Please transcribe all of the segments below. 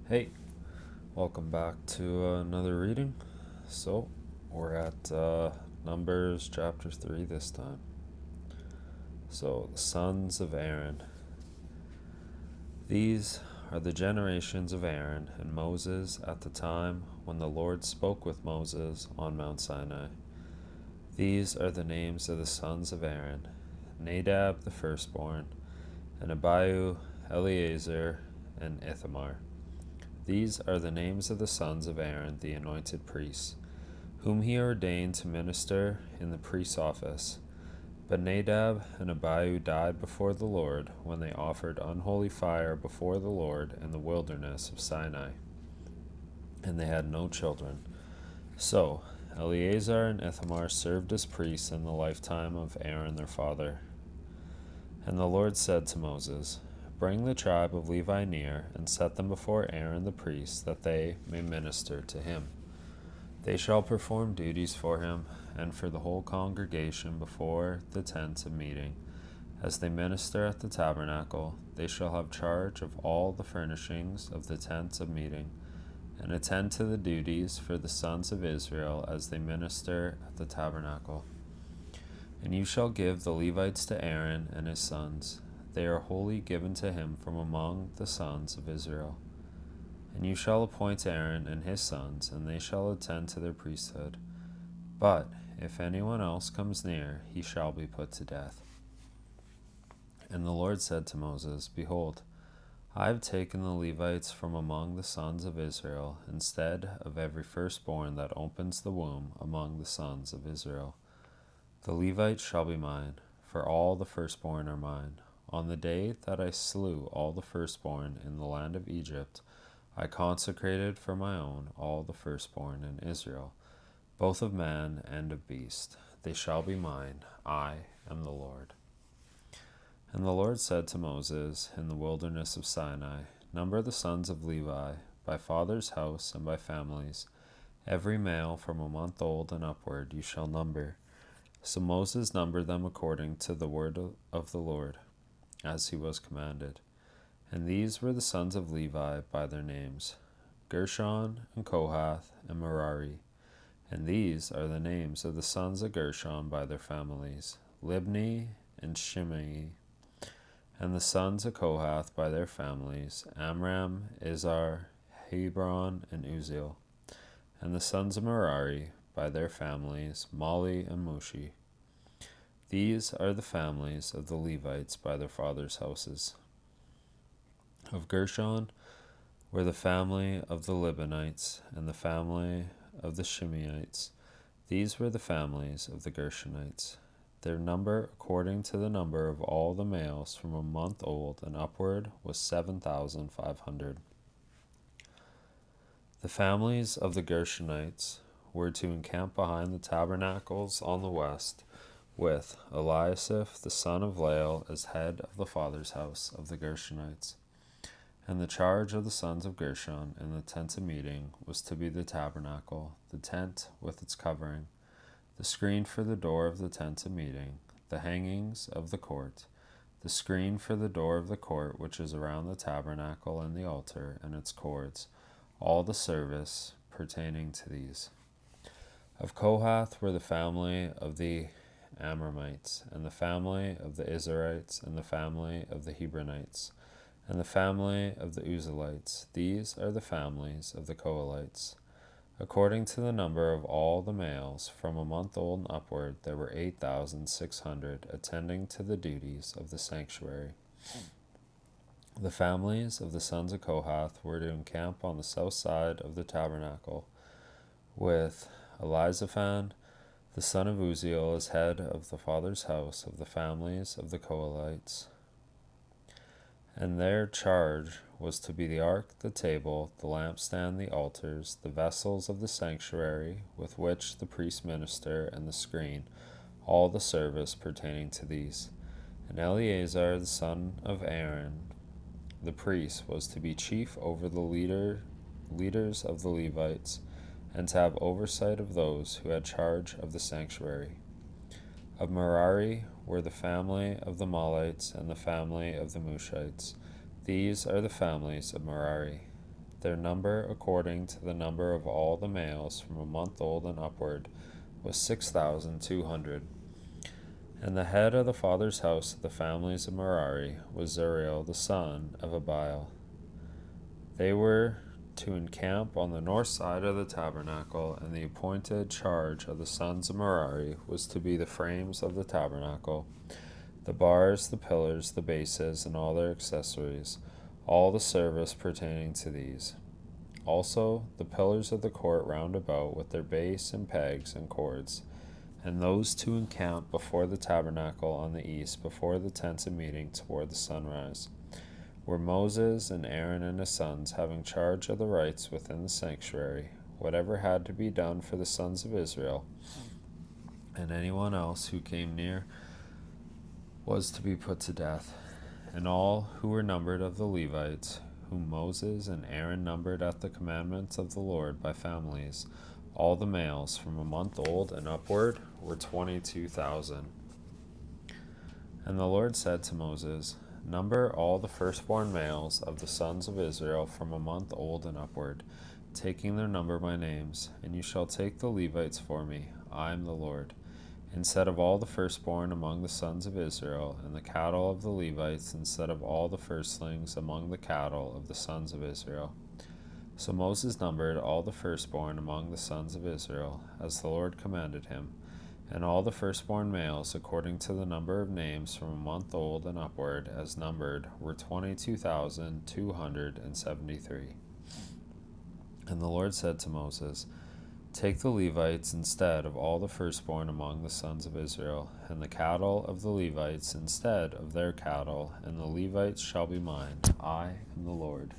Hey, welcome back to another reading. So, we're at Numbers chapter 3 this time. So, the sons of Aaron. These are the generations of Aaron and Moses at the time when the Lord spoke with Moses on Mount Sinai. These are the names of the sons of Aaron: Nadab the firstborn, and Abihu, Eleazar, and Ithamar. These are the names of the sons of Aaron the anointed priests, whom he ordained to minister in the priest's office. But Nadab and Abihu died before the Lord when they offered unholy fire before the Lord in the wilderness of Sinai, and they had no children. So Eleazar and Ithamar served as priests in the lifetime of Aaron their father. And the Lord said to Moses, "Bring the tribe of Levi near, and set them before Aaron the priest, that they may minister to him. They shall perform duties for him and for the whole congregation before the tent of meeting. As they minister at the tabernacle, they shall have charge of all the furnishings of the tent of meeting, and attend to the duties for the sons of Israel as they minister at the tabernacle. And you shall give the Levites to Aaron and his sons. They are wholly given to him from among the sons of Israel. And you shall appoint Aaron and his sons, and they shall attend to their priesthood. But if anyone else comes near, he shall be put to death." And the Lord said to Moses, "Behold, I have taken the Levites from among the sons of Israel, instead of every firstborn that opens the womb among the sons of Israel. The Levites shall be mine, for all the firstborn are mine. On the day that I slew all the firstborn in the land of Egypt, I consecrated for my own all the firstborn in Israel, both of man and of beast. They shall be mine. I am the Lord." And the Lord said to Moses in the wilderness of Sinai, "Number the sons of Levi, by father's house and by families. Every male from a month old and upward you shall number." So Moses numbered them according to the word of the Lord, as he was commanded. And these were the sons of Levi by their names: Gershon, and Kohath, and Merari. And these are the names of the sons of Gershon by their families: Libni and Shimei. And the sons of Kohath by their families: Amram, Izhar, Hebron, and Uzziel. And the sons of Merari by their families: Mali and Mushi. These are the families of the Levites by their fathers' houses. Of Gershon were the family of the Libanites, and the family of the Shimeites. These were the families of the Gershonites. Their number, according to the number of all the males from a month old and upward, was 7,500. The families of the Gershonites were to encamp behind the tabernacles on the west, with Eliasaph the son of Lael as head of the father's house of the Gershonites. And the charge of the sons of Gershon in the tent of meeting was to be the tabernacle, the tent with its covering, the screen for the door of the tent of meeting, the hangings of the court, the screen for the door of the court which is around the tabernacle and the altar and its cords, all the service pertaining to these. Of Kohath were the family of the Amramites, and the family of the Izharites, and the family of the Hebronites, and the family of the Uzzielites. These are the families of the Kohathites. According to the number of all the males from a month old and upward, there were 8,600 attending to the duties of the sanctuary. The families of the sons of Kohath were to encamp on the south side of the tabernacle, with Elizaphan, the son of Uzziel, as head of the father's house of the families of the Kohathites. And their charge was to be the ark, the table, the lampstand, the altars, the vessels of the sanctuary with which the priests minister, and the screen, all the service pertaining to these. And Eleazar the son of Aaron, the priest, was to be chief over the leaders of the Levites, and to have oversight of those who had charge of the sanctuary. Of Merari were the family of the Malites and the family of the Mushites. These are the families of Merari. Their number, according to the number of all the males from a month old and upward, was 6,200. And the head of the father's house of the families of Merari was Zuriel the son of Abiel. They were to encamp on the north side of the tabernacle, and the appointed charge of the sons of Merari was to be the frames of the tabernacle, the bars, the pillars, the bases, and all their accessories, all the service pertaining to these. Also the pillars of the court round about with their base and pegs and cords, and those to encamp before the tabernacle on the east, before the tent of meeting toward the sunrise, were Moses and Aaron and his sons, having charge of the rites within the sanctuary, whatever had to be done for the sons of Israel, and anyone else who came near was to be put to death. And all who were numbered of the Levites, whom Moses and Aaron numbered at the commandment of the Lord by families, all the males from a month old and upward, were 22,000. And the Lord said to Moses, Number all the firstborn males of the sons of Israel from a month old and upward, taking their number by names, and you shall take the Levites for me. I am the Lord. Instead of all the firstborn among the sons of Israel, and the cattle of the Levites, instead of all the firstlings among the cattle of the sons of Israel. So Moses numbered all the firstborn among the sons of Israel, as the Lord commanded him, and all the firstborn males, according to the number of names from a month old and upward, as numbered, were 22,273. And the Lord said to Moses, Take the Levites instead of all the firstborn among the sons of Israel, and the cattle of the Levites instead of their cattle, and the Levites shall be mine. I am the Lord.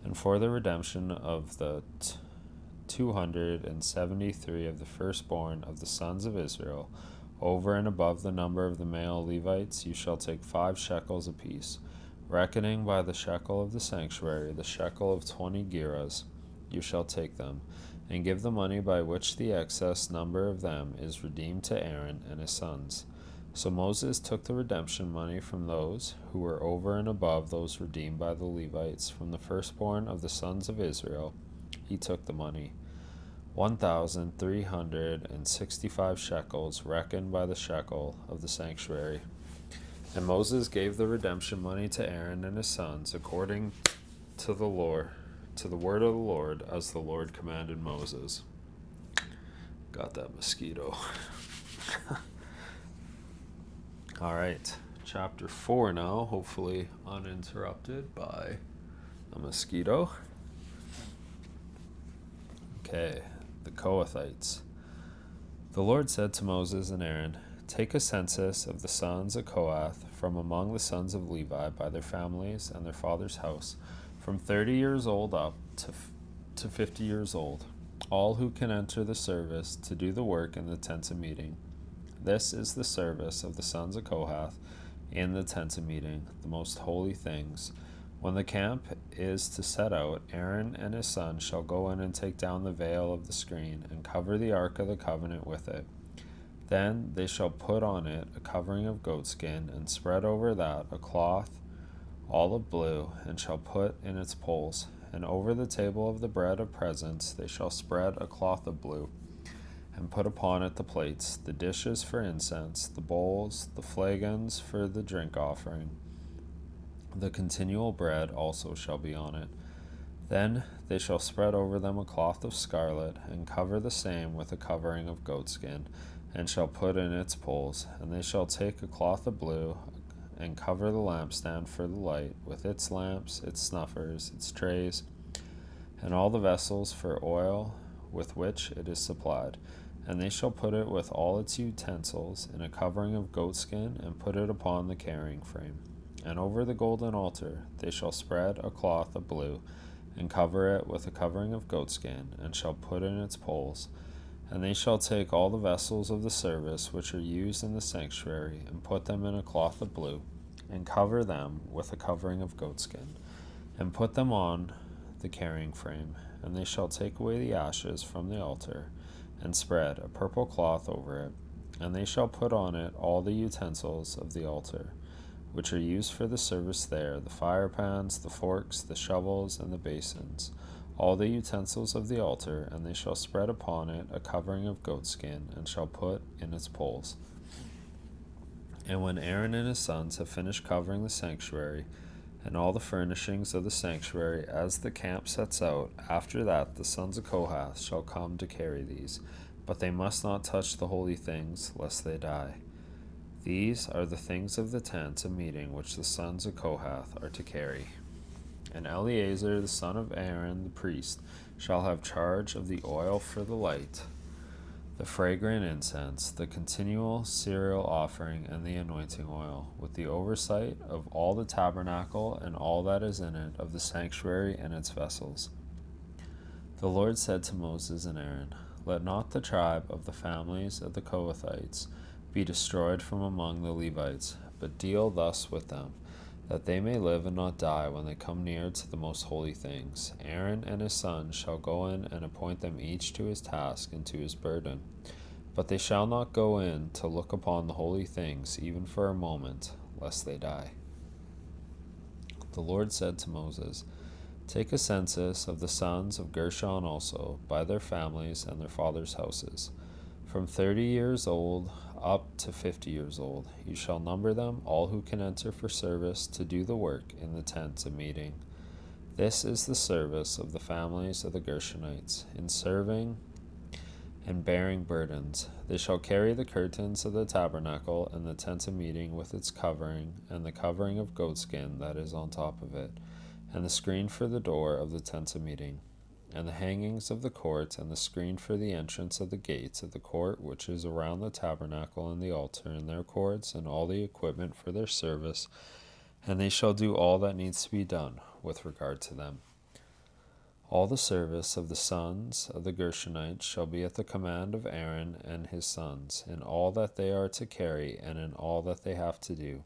And for the redemption of the 273 of the firstborn of the sons of Israel, over and above the number of the male Levites, you shall take 5 shekels apiece, reckoning by the shekel of the sanctuary, the shekel of 20 gerahs, you shall take them, and give the money by which the excess number of them is redeemed to Aaron and his sons. So Moses took the redemption money from those who were over and above those redeemed by the Levites, from the firstborn of the sons of Israel. He took the money, 1,365 shekels, reckoned by the shekel of the sanctuary. And Moses gave the redemption money to Aaron and his sons, according to the word of the Lord, as the Lord commanded Moses. Got that mosquito. All right, chapter 4 now, hopefully uninterrupted by a mosquito. Okay, the Kohathites. The Lord said to Moses and Aaron, Take a census of the sons of Kohath from among the sons of Levi by their families and their father's house, from 30 years old up to 50 years old, all who can enter the service to do the work in the tent of meeting. This is the service of the sons of Kohath in the tent of meeting, the most holy things. When the camp is to set out, Aaron and his son shall go in and take down the veil of the screen, and cover the ark of the covenant with it. Then they shall put on it a covering of goatskin, and spread over that a cloth all of blue, and shall put in its poles. And over the table of the bread of presence they shall spread a cloth of blue, and put upon it the plates, the dishes for incense, the bowls, the flagons for the drink offering. The continual bread also shall be on it. Then they shall spread over them a cloth of scarlet, and cover the same with a covering of goatskin, and shall put in its poles. And they shall take a cloth of blue, and cover the lampstand for the light, with its lamps, its snuffers, its trays, and all the vessels for oil with which it is supplied. And they shall put it with all its utensils in a covering of goatskin, and put it upon the carrying frame. And over the golden altar they shall spread a cloth of blue, and cover it with a covering of goatskin, and shall put in its poles. And they shall take all the vessels of the service which are used in the sanctuary, and put them in a cloth of blue, and cover them with a covering of goatskin, and put them on the carrying frame. And they shall take away the ashes from the altar, and spread a purple cloth over it. And they shall put on it all the utensils of the altar, which are used for the service there, the fire pans, the forks, the shovels, and the basins, all the utensils of the altar, and they shall spread upon it a covering of goatskin, and shall put in its poles. And when Aaron and his sons have finished covering the sanctuary, and all the furnishings of the sanctuary as the camp sets out, after that the sons of Kohath shall come to carry these, but they must not touch the holy things, lest they die. These are the things of the tent of meeting which the sons of Kohath are to carry. And Eleazar the son of Aaron the priest shall have charge of the oil for the light, the fragrant incense, the continual cereal offering, and the anointing oil, with the oversight of all the tabernacle and all that is in it, of the sanctuary and its vessels. The Lord said to Moses and Aaron, Let not the tribe of the families of the Kohathites be destroyed from among the Levites, but deal thus with them, that they may live and not die when they come near to the most holy things. Aaron and his sons shall go in and appoint them each to his task and to his burden. But they shall not go in to look upon the holy things, even for a moment, lest they die. The Lord said to Moses, Take a census of the sons of Gershon also, by their families and their fathers' houses, from 30 years old up to 50 years old. You shall number them, all who can enter for service to do the work in the tent of meeting. This is the service of the families of the Gershonites, in serving and bearing burdens. They shall carry the curtains of the tabernacle and the tent of meeting with its covering, and the covering of goatskin that is on top of it, and the screen for the door of the tent of meeting, and the hangings of the court, and the screen for the entrance of the gates of the court which is around the tabernacle and the altar, and their cords, and all the equipment for their service, and they shall do all that needs to be done with regard to them. All the service of the sons of the Gershonites shall be at the command of Aaron and his sons, in all that they are to carry, and in all that they have to do.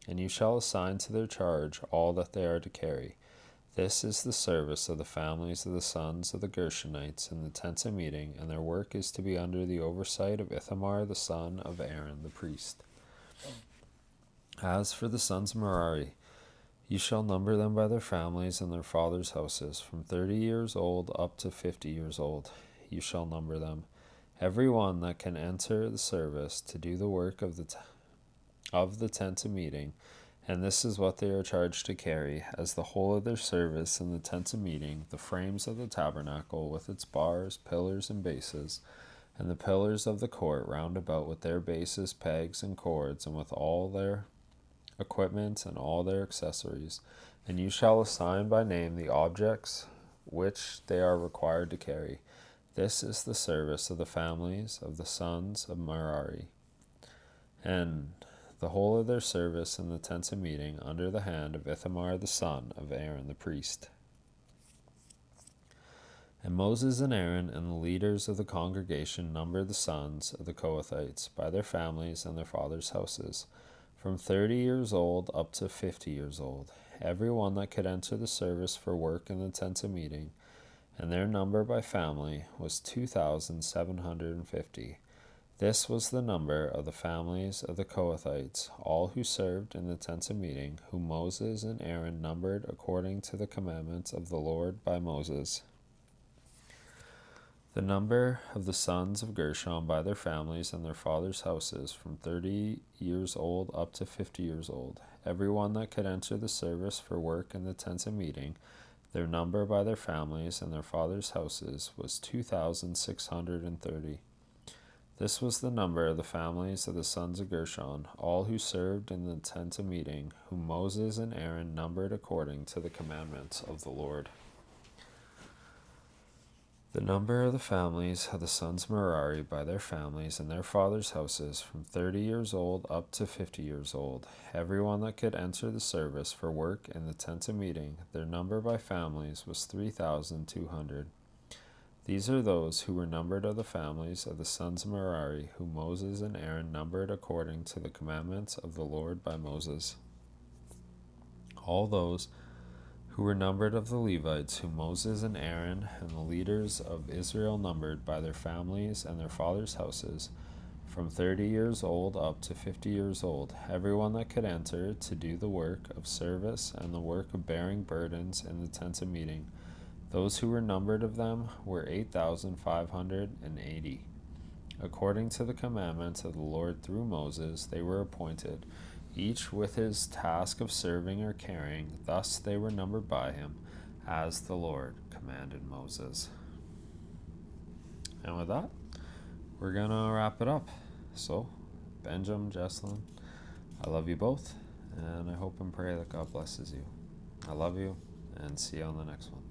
And you shall assign to their charge all that they are to carry. This is the service of the families of the sons of the Gershonites in the tent of meeting, and their work is to be under the oversight of Ithamar the son of Aaron the priest. As for the sons of Merari, you shall number them by their families and their fathers' houses, from 30 years old up to 50 years old. You shall number them, every one that can enter the service to do the work of the tent of meeting. And this is what they are charged to carry, as the whole of their service in the tent of meeting, the frames of the tabernacle with its bars, pillars, and bases, and the pillars of the court round about with their bases, pegs, and cords, and with all their equipment and all their accessories. And you shall assign by name the objects which they are required to carry. This is the service of the families of the sons of Merari, and the whole of their service in the tent of meeting under the hand of Ithamar the son of Aaron the priest. And Moses and Aaron and the leaders of the congregation numbered the sons of the Kohathites by their families and their fathers' houses, from 30 years old up to 50 years old, every one that could enter the service for work in the tent of meeting, and their number by family was 2,750. This was the number of the families of the Kohathites, all who served in the tent of meeting, whom Moses and Aaron numbered according to the commandments of the Lord by Moses. The number of the sons of Gershon by their families and their fathers' houses, from 30 years old up to 50 years old, every one that could enter the service for work in the tent of meeting, their number by their families and their fathers' houses was 2,630. This was the number of the families of the sons of Gershon, all who served in the tent of meeting, whom Moses and Aaron numbered according to the commandments of the Lord. The number of the families of the sons of Merari by their families and their fathers' houses, from 30 years old up to 50 years old, every one that could enter the service for work in the tent of meeting, their number by families was 3,200. These are those who were numbered of the families of the sons of Merari, whom Moses and Aaron numbered according to the commandments of the Lord by Moses. All those who were numbered of the Levites, whom Moses and Aaron and the leaders of Israel numbered by their families and their fathers' houses, from 30 years old up to 50 years old, everyone that could enter to do the work of service and the work of bearing burdens in the tent of meeting. Those who were numbered of them were 8,580. According to the commandments of the Lord through Moses, they were appointed, each with his task of serving or carrying. Thus they were numbered by him, as the Lord commanded Moses. And with that, we're going to wrap it up. So, Benjamin, Jesselyn, I love you both, and I hope and pray that God blesses you. I love you, and see you on the next one.